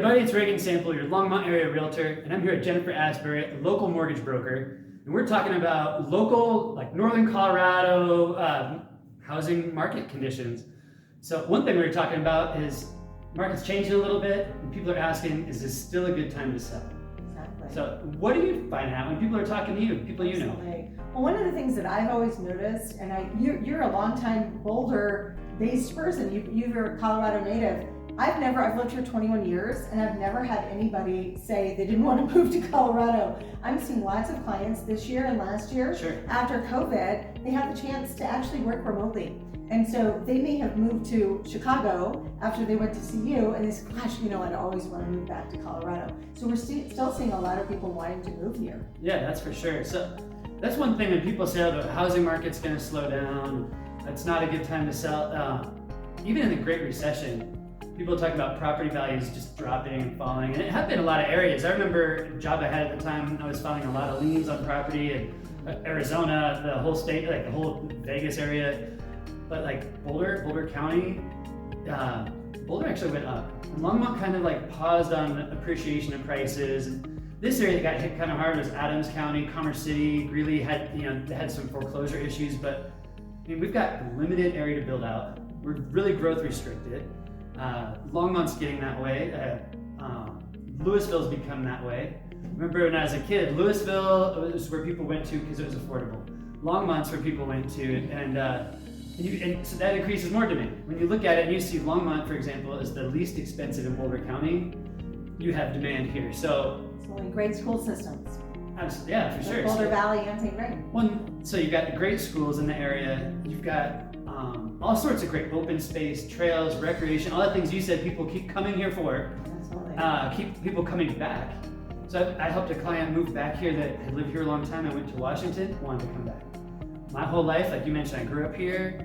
everybody, it's Regan Sample, your Longmont area realtor, and I'm here at Jennifer Asbury, a local mortgage broker, and we're talking about local, like northern Colorado housing market conditions. So one thing we were talking about is market's changing a little bit, and people are asking, is this still a good time to sell? Exactly. So what do you find out when people are talking to you, people you know? Well, one of the things that I've always noticed, and you're a longtime Boulder-based person, you're a Colorado native. I've lived here 21 years, and I've never had anybody say they didn't want to move to Colorado. I'm seeing lots of clients this year and last year. Sure. After COVID, they had the chance to actually work remotely. And so they may have moved to Chicago after they went to see you, and they said, gosh, I'd always want to move back to Colorado. So we're still seeing a lot of people wanting to move here. Yeah, that's for sure. So that's one thing when people say, oh, the housing market's going to slow down, it's not a good time to sell. Even in the Great Recession, people talk about property values just dropping and falling, and it happened in a lot of areas. I remember a job I had at the time, I was filing a lot of liens on property in Arizona, the whole state, like the whole Vegas area. But like Boulder County, Boulder actually went up. And Longmont kind of like paused on appreciation of prices. And this area that got hit kind of hard was Adams County, Commerce City, Greeley had, they had some foreclosure issues, but we've got limited area to build out. We're really growth restricted. Longmont's getting that way. Louisville's become that way. Remember when I was a kid, Louisville was where people went to because it was affordable. Longmont's where people went to, and so that increases more demand. When you look at it and you see Longmont, for example, is the least expensive in Boulder County, you have demand here. So it's only great school systems. Yeah, for sure. Boulder Valley and St. Regan. So you've got the great schools in the area. You've got all sorts of great open space, trails, recreation, all the things you said people keep coming here for. Absolutely. Keep people coming back. So I helped a client move back here that had lived here a long time. I went to Washington, wanted to come back. My whole life, like you mentioned, I grew up here.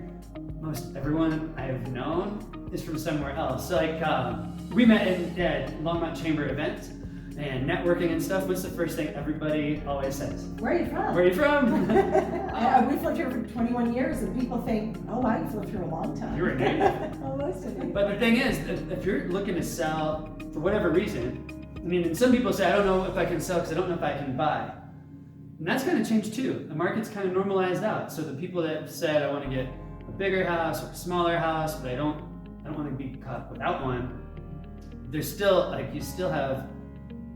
Most everyone I have known is from somewhere else. So we met at Longmont Chamber events and networking and stuff. What's the first thing everybody always says? Where are you from? Where are you from? We've lived here for 21 years, and people think, oh, wow, you've lived here a long time. You're a native. Oh, most of you. But the thing is, if you're looking to sell for whatever reason, and some people say, I don't know if I can sell because I don't know if I can buy. And that's going to change too. The market's kind of normalized out. So the people that said, I want to get a bigger house or a smaller house, but I don't want to be caught without one, there's still, you still have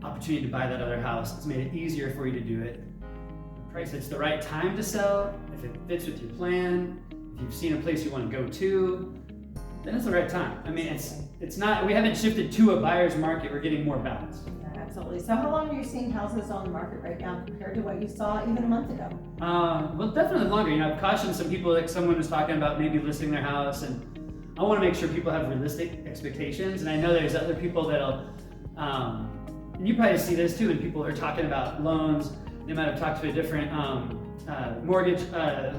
opportunity to buy that other house. It's made it easier for you to do it. The price, it's the right time to sell. If it fits with your plan, if you've seen a place you want to go to, then it's the right time. It's not, we haven't shifted to a buyer's market. We're getting more balanced. Yeah, absolutely. So how long are you seeing houses on the market right now compared to what you saw even a month ago? Well, definitely longer. I've cautioned some people, like someone was talking about maybe listing their house, and I want to make sure people have realistic expectations. And I know there's other people that'll, and you probably see this too when people are talking about loans. They might have talked to a different mortgage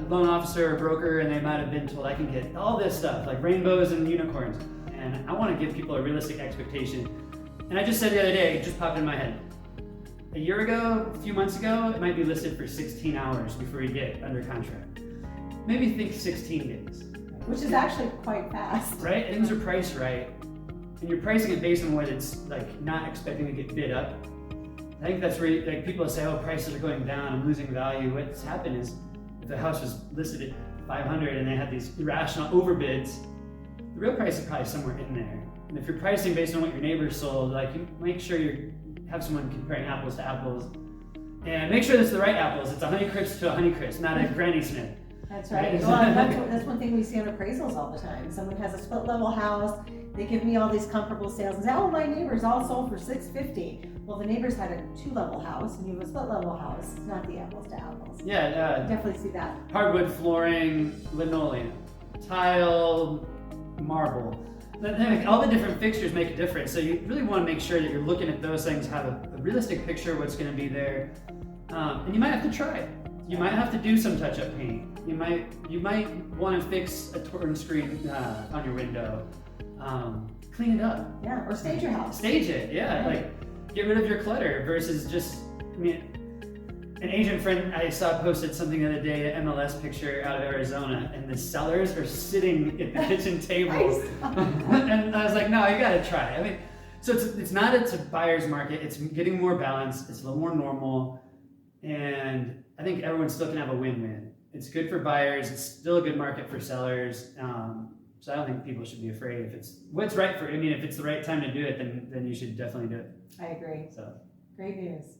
loan officer or broker, and they might have been told, I can get all this stuff, like rainbows and unicorns. And I want to give people a realistic expectation. And I just said the other day, it just popped in my head. A year ago, a few months ago, it might be listed for 16 hours before you get under contract. Maybe think 16 days. Which is actually quite fast. Right? Things are priced right. And you're pricing it based on what it's not expecting to get bid up. I think that's where people say, oh, prices are going down, I'm losing value. What's happened is if the house was listed at 500 and they had these irrational overbids, the real price is probably somewhere in there. And if you're pricing based on what your neighbors sold, you make sure you have someone comparing apples to apples, and make sure it's the right apples. It's a Honeycrisp to a Honeycrisp, not a Granny Smith. That's right. Well, that's one thing we see on appraisals all the time. Someone has a split level house, they give me all these comparable sales and say, oh, my neighbors all sold for $650. Well, the neighbors had a 2-level house and you have a split level house. It's not the apples to apples. Yeah, definitely see that. Hardwood flooring, linoleum, tile, marble. All the different fixtures make a difference. So you really want to make sure that you're looking at those things, have a realistic picture of what's going to be there. And you might have to try it. You might have to do some touch-up paint. You might want to fix a torn screen on your window. Clean it up. Yeah, or stage your house. Stage it, yeah. Right. Get rid of your clutter versus just, an agent friend I saw posted something the other day, an MLS picture out of Arizona, and the sellers are sitting at the kitchen table. And I was like, no, you gotta try. So it's not it's a buyer's market. It's getting more balanced. It's a little more normal, and I think everyone still can have a win-win. It's good for buyers. It's still a good market for sellers. So I don't think people should be afraid if it's what's right for. I mean, if it's the right time to do it, then you should definitely do it. I agree. So Great news.